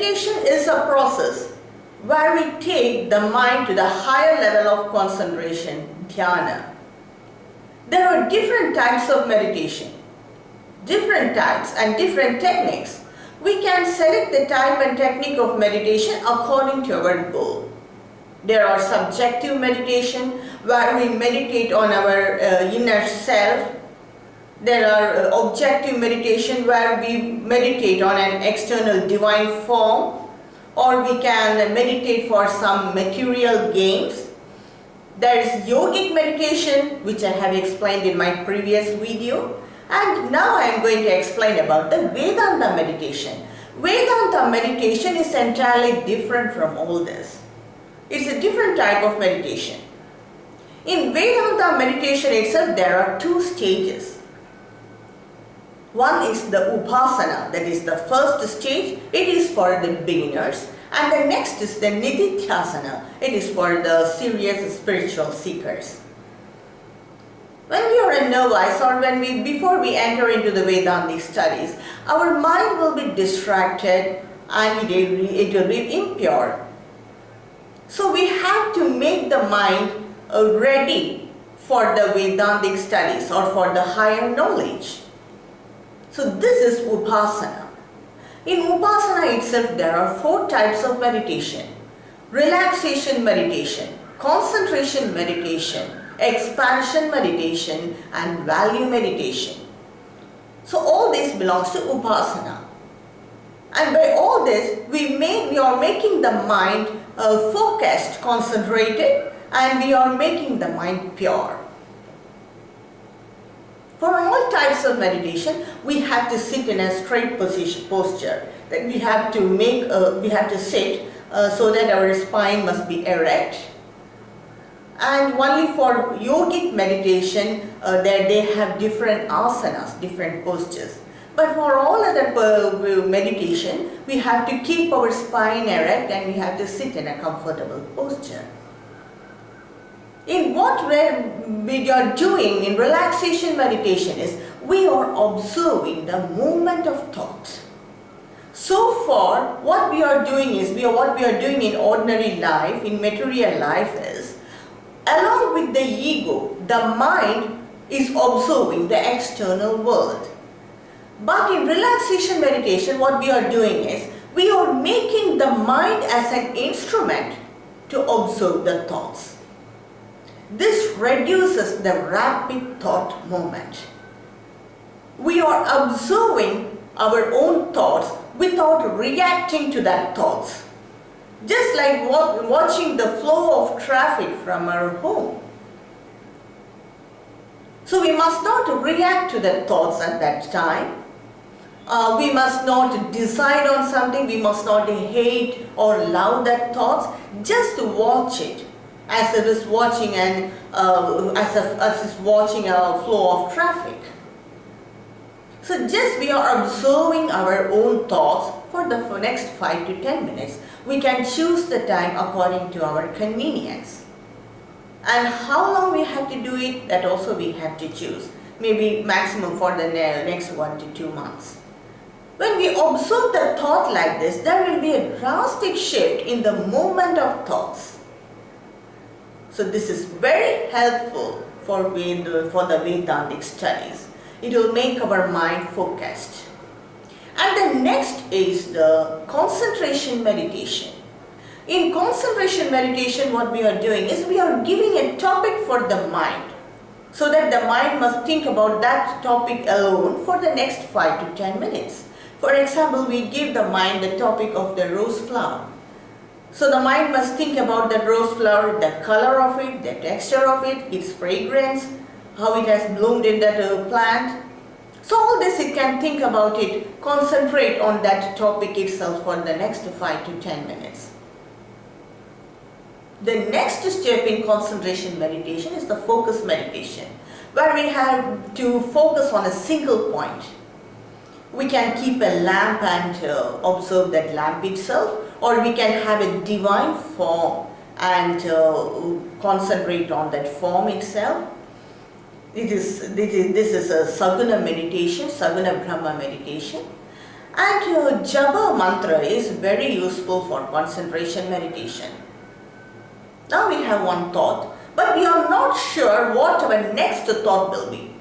meditation is a process where we take the mind to the higher level of concentration, dhyana. There are different types of meditation, different types and different techniques. We can select the type and technique of meditation according to our goal. There are subjective meditation where we meditate on our inner self. There are objective meditation where we meditate on an external divine form, or we can meditate for some material gains. There is yogic meditation, which I have explained in my previous video, and now I am going to explain about the Vedanta meditation. Vedanta meditation is entirely different from all this. It's a different type of meditation. In Vedanta meditation itself, there are two stages. One is the upasana, that is the first stage. It is for the beginners. And the next is the nididhyasana. It is for the serious spiritual seekers. When we are a novice, or before we enter into the Vedantic studies, our mind will be distracted and it will be impure. So we have to make the mind ready for the Vedantic studies or for the higher knowledge. So this is upasana. In upasana itself, there are 4 types of meditation: relaxation meditation, concentration meditation, expansion meditation, and value meditation. So all this belongs to upasana. And by all this, we are making the mind focused, concentrated, and we are making the mind pure. For all types of meditation, we have to sit in a straight posture. That we have to sit so that our spine must be erect. And only for yogic meditation, they have different asanas, different postures. But for all other meditation, we have to keep our spine erect and we have to sit in a comfortable posture. In what we are doing in relaxation meditation is we are observing the movement of thoughts. So far, what we are doing in ordinary life, in material life is, along with the ego, the mind is observing the external world. But in relaxation meditation, what we are doing is, we are making the mind as an instrument to observe the thoughts. This reduces the rapid thought movement. We are observing our own thoughts without reacting to that thoughts. Just like watching the flow of traffic from our home. So we must not react to the thoughts at that time. We must not decide on something. We must not hate or love that thoughts. Just watch it as it is watching a flow of traffic. So just we are observing our own thoughts for the next 5 to 10 minutes. We can choose the time according to our convenience. And how long we have to do it, that also we have to choose. Maybe maximum for the next 1 to 2 months. When we observe the thought like this, there will be a drastic shift in the movement of thoughts. So this is very helpful for the Vedantic studies. It will make our mind focused. And the next is the concentration meditation. In concentration meditation, what we are doing is we are giving a topic for the mind, so that the mind must think about that topic alone for the next 5 to 10 minutes. For example, we give the mind the topic of the rose flower. So the mind must think about that rose flower, the color of it, the texture of it, its fragrance, how it has bloomed in that plant. So all this it can think about it, concentrate on that topic itself for the next 5 to 10 minutes. The next step in concentration meditation is the focus meditation, where we have to focus on a single point. We can keep a lamp and observe that lamp itself, or we can have a divine form and concentrate on that form itself. This is a Saguna meditation, Saguna Brahma meditation. And Japa mantra is very useful for concentration meditation. Now we have one thought, but we are not sure what our next thought will be,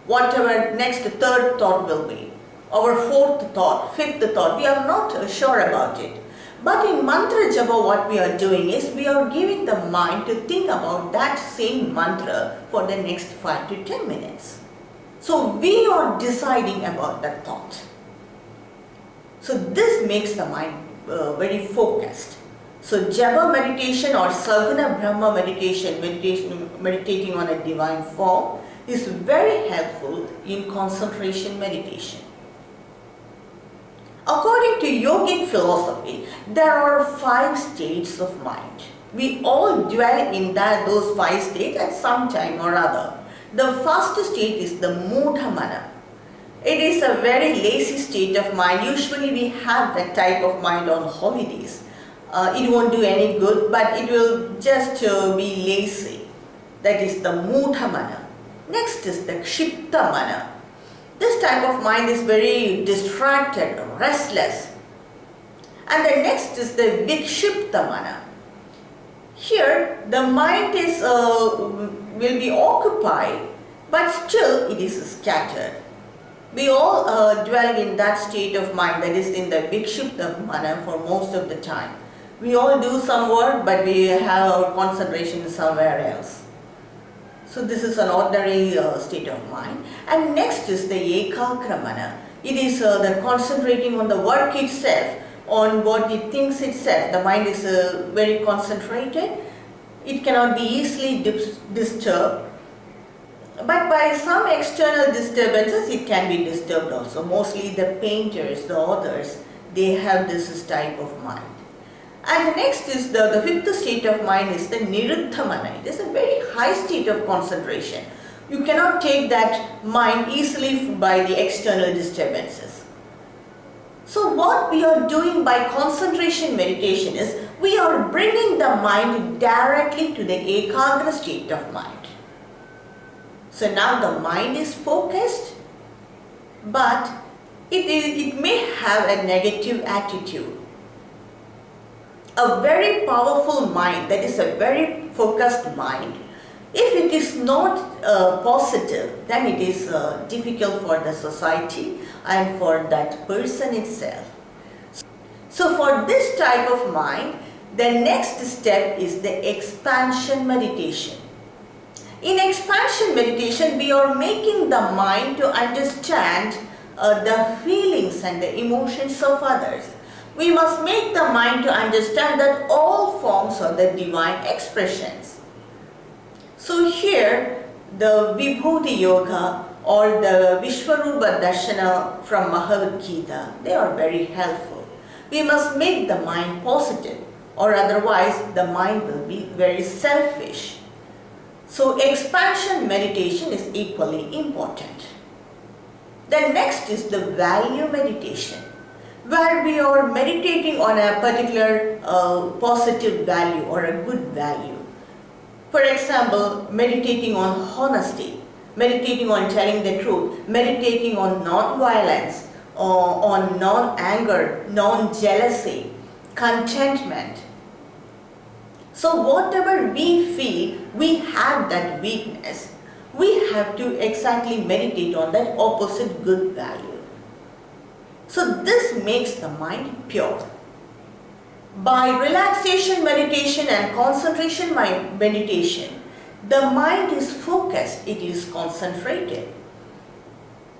what our next third thought will be, our fourth thought, fifth thought. We are not sure about it. But in mantra japa, what we are doing is we are giving the mind to think about that same mantra for the next 5 to 10 minutes. So we are deciding about that thought. So this makes the mind very focused. So japa meditation or Saguna Brahma meditation, meditating on a divine form, is very helpful in concentration meditation. According to yogic philosophy, there are 5 states of mind. We all dwell in those 5 states at some time or other. The first state is the mudha mana. It is a very lazy state of mind. Usually we have that type of mind on holidays. It won't do any good, but it will just be lazy. That is the mudha mana. Next is the kshipta mana. This type of mind is very distracted, restless. And the next is the vikshipta mana. Here the mind is will be occupied, but still it is scattered. We all dwell in that state of mind, that is in the vikshipta mana, for most of the time. We all do some work, but we have our concentration somewhere else. So this is an ordinary state of mind. And next is the ekagra mana. It is the concentrating on the work itself, on what it thinks itself. The mind is very concentrated. It cannot be easily disturbed. But by some external disturbances, it can be disturbed also. Mostly the painters, the authors, they have this type of mind. And the next is the fifth state of mind is the niruddha mana. It is a very high state of concentration. You cannot take that mind easily by the external disturbances. So what we are doing by concentration meditation is we are bringing the mind directly to the ekagra state of mind. So now the mind is focused, but it may have a negative attitude. A very powerful mind, that is a very focused mind, if it is not positive, then it is difficult for the society and for that person itself. So for this type of mind, the next step is the expansion meditation. In expansion meditation, we are making the mind to understand the feelings and the emotions of others. We must make the mind to understand that all forms are the divine expressions. So here, the Vibhuti Yoga or the Vishwarupa Darshana from Bhagavad Gita, they are very helpful. We must make the mind positive, or otherwise the mind will be very selfish. So expansion meditation is equally important. The next is the value meditation, where we are meditating on a particular positive value or a good value. For example, meditating on honesty, meditating on telling the truth, meditating on non-violence, on non-anger, non-jealousy, contentment. So whatever we feel, we have that weakness. We have to exactly meditate on that opposite good value. So this makes the mind pure. By relaxation meditation and concentration meditation, the mind is focused, it is concentrated.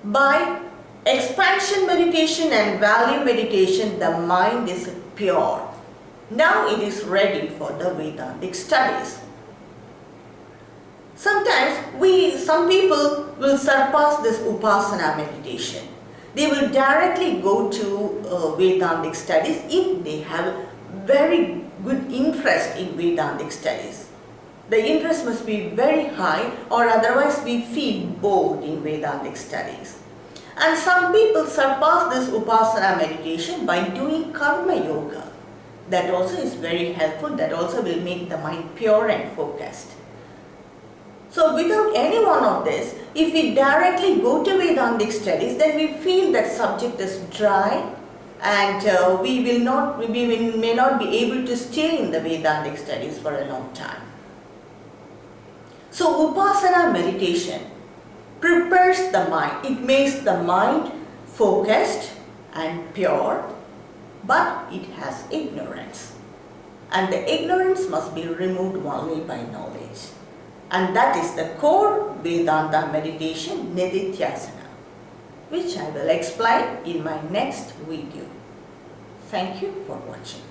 By expansion meditation and value meditation, the mind is pure. Now it is ready for the Vedantic studies. Sometimes some people will surpass this Upasana meditation. They will directly go to Vedantic studies if they have very good interest in Vedantic studies. The interest must be very high, or otherwise we feel bored in Vedantic studies. And some people surpass this Upasana meditation by doing Karma Yoga. That also is very helpful. That also will make the mind pure and focused. So without any one of this, If we directly go to Vedantic studies, then we feel that subject is dry, and we may not be able to stay in the Vedantic studies for a long time. So Upasana meditation prepares the mind. It makes the mind focused and pure, but it has ignorance. And the ignorance must be removed only by knowledge. And that is the core Vedanta meditation, Nididhyasana, which I will explain in my next video. Thank you for watching.